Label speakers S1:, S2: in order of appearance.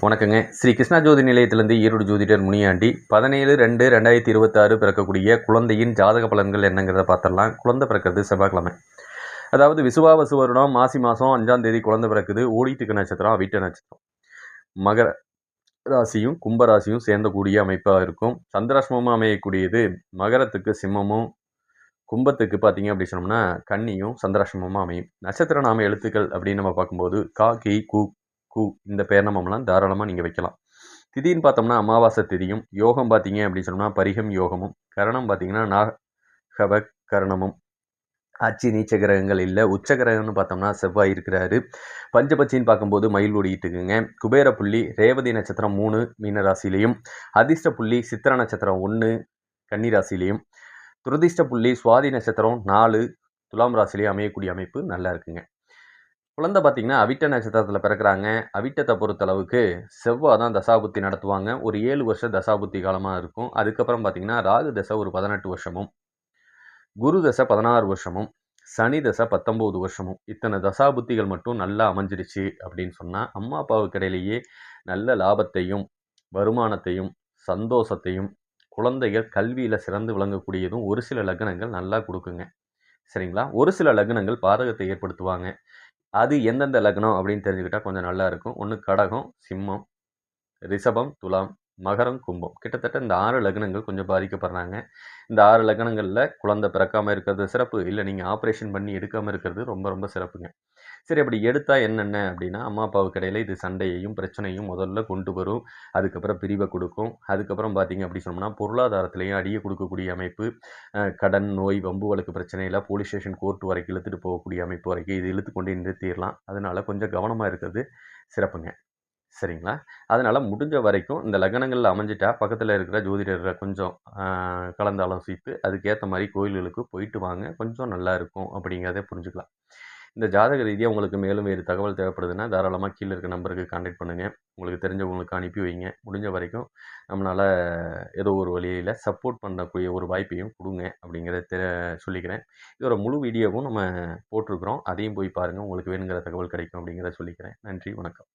S1: வணக்கங்க. ஸ்ரீ கிருஷ்ணா ஜோதி நிலையத்திலிருந்து ஈரோடு ஜோதிடர் முனியாண்டி. 17/2/2026 பிறக்கக்கூடிய குழந்தையின் ஜாதக பலன்கள் என்னங்கிறத பார்த்துடலாம். குழந்தை பிறக்கிறது செவ்வாய்க்கிழமை. அதாவது விசுவாவசு வருடம் மாசி மாதம் 5ஆம் தேதி குழந்தை பிறக்குது. ஓடிட்டுக்கு நட்சத்திரம் அவிட்ட நட்சத்திரம். மகர ராசியும் கும்ப ராசியும் சேர்ந்தக்கூடிய அமைப்பாக இருக்கும். சந்திராஷ்டமமும் அமையக்கூடியது மகரத்துக்கு சிம்மமும், கும்பத்துக்கு பார்த்தீங்க அப்படி சொன்னோம்னா கன்னியும் சந்திராஷ்டமமும் அமையும். நட்சத்திர நாம எழுத்துக்கள் அப்படின்னு நம்ம பார்க்கும்போது கா, கி, கு, கு இந்த பேர்ணமம்லாம் தாராளமாக நீங்கள் வைக்கலாம். திதின்னு பார்த்தோம்னா அமாவாசை திதியும், யோகம் பார்த்தீங்க அப்படின்னு சொன்னோம்னா பரிகம் யோகமும், கரணம் பார்த்தீங்கன்னா நாகவ கரணமும். ஆட்சி நீச்ச கிரகங்கள் இல்லை. உச்ச கிரகம்னு பார்த்தோம்னா செவ்வாய் இருக்கிறாரு. பஞ்சபட்சின்னு பார்க்கும்போது மயில் ஓடிட்டு இருக்குங்க. குபேர புள்ளி ரேவதி நட்சத்திரம் 3 மீன ராசிலையும், அதிர்ஷ்ட புள்ளி சித்திர நட்சத்திரம் 1 கன்னி ராசிலையும், துரதிர்ஷ்ட புள்ளி சுவாதி நட்சத்திரம் 4 துலாம் ராசிலையும் அமையக்கூடிய அமைப்பு நல்லா இருக்குங்க. குழந்தை பார்த்தீங்கன்னா அவிட்ட நட்சத்திரத்தில் பிறக்கிறாங்க. அவிட்டத்தை பொறுத்தளவுக்கு செவ்வாய் தான் தசாபுத்தி நடத்துவாங்க. ஒரு 7 வருஷ தசாபுத்தி காலமாக இருக்கும். அதுக்கப்புறம் பார்த்தீங்கன்னா ராகு தசை ஒரு 18 வருஷமும், குரு தசை 16 வருஷமும், சனி தசை 19 வருஷமும். இத்தனை தசாபுத்திகள் மட்டும் நல்லா அமைஞ்சிருச்சு அப்படின்னு சொன்னால் அம்மா அப்பாவுக்கு இடையிலேயே நல்ல லாபத்தையும் வருமானத்தையும் சந்தோஷத்தையும் குழந்தைகள் கல்வியில் சிறந்து விளங்கக்கூடியதும் ஒரு சில லக்னங்கள் நல்லா கொடுக்குங்க. சரிங்களா? ஒரு சில லக்னங்கள் பாதகத்தை ஏற்படுத்துவாங்க. அது எந்தெந்த லக்னம் அப்படின்னு தெரிஞ்சுக்கிட்டால் கொஞ்சம் நல்லா இருக்கும். ஒன்று கடகம், சிம்மம், ரிஷபம், துலாம், மகரம், கும்பம். கிட்டத்தட்ட இந்த 6 லக்னங்கள் கொஞ்சம் பாதிக்கப்படுறாங்க. இந்த 6 லக்னங்களில் குழந்தை பிறக்காமல் இருக்கிறது சிறப்பு. இல்லை நீங்கள் ஆப்ரேஷன் பண்ணி எடுக்காமல் இருக்கிறது ரொம்ப ரொம்ப சிறப்புங்க. சரி, அப்படி எடுத்தால் என்னென்ன அப்படின்னா அம்மா அப்பாவுக்கு இடையில இது சண்டையையும் பிரச்சனையும் முதல்ல கொண்டு வரும். அதுக்கப்புறம் பிரிவை கொடுக்கும். அதுக்கப்புறம் பார்த்தீங்க அப்படி சொன்னோம்னா பொருளாதாரத்திலையும் அடியை கொடுக்கக்கூடிய அமைப்பு, கடன், நோய், வம்பு வழக்கு பிரச்சனையில் போலீஸ் ஸ்டேஷன் கோர்ட் வரைக்கும் இழுத்துட்டு போகக்கூடிய அமைப்பு வரைக்கும் இது இழுத்து கொண்டு நிறுத்திடலாம். அதனால் கொஞ்சம் கவனமாக இருக்கிறது சிறப்புங்க. சரிங்களா? அதனால் முடிஞ்ச வரைக்கும் இந்த லக்னங்களில் அமைஞ்சிட்டா பக்கத்தில் இருக்கிற ஜோதிடரை கொஞ்சம் கலந்து ஆலோசித்து அதுக்கேற்ற மாதிரி கோயில்களுக்கு போயிட்டு வாங்க. கொஞ்சம் நல்லா இருக்கும் அப்படிங்கிறத புரிஞ்சுக்கலாம். இந்த ஜாதக ரீதியாக உங்களுக்கு மேலும் வேறு தகவல் தேவைப்படுதுன்னா தாராளமாக கீழே இருக்க நம்பருக்கு கான்டாக்ட் பண்ணுங்கள். உங்களுக்கு தெரிஞ்சவங்களுக்கு அனுப்பி வைங்க. முடிஞ்ச வரைக்கும் நம்மளால் ஏதோ ஒரு வழியில் சப்போர்ட் பண்ணக்கூடிய ஒரு வாய்ப்பையும் கொடுங்க அப்படிங்கிறத சொல்லிக்கிறேன். இதோட முழு வீடியோவும் நம்ம போட்டிருக்கிறோம். அதையும் போய் பாருங்கள். உங்களுக்கு வேணுங்கிற தகவல் கிடைக்கும் அப்படிங்கிறத சொல்லிக்கிறேன். நன்றி, வணக்கம்.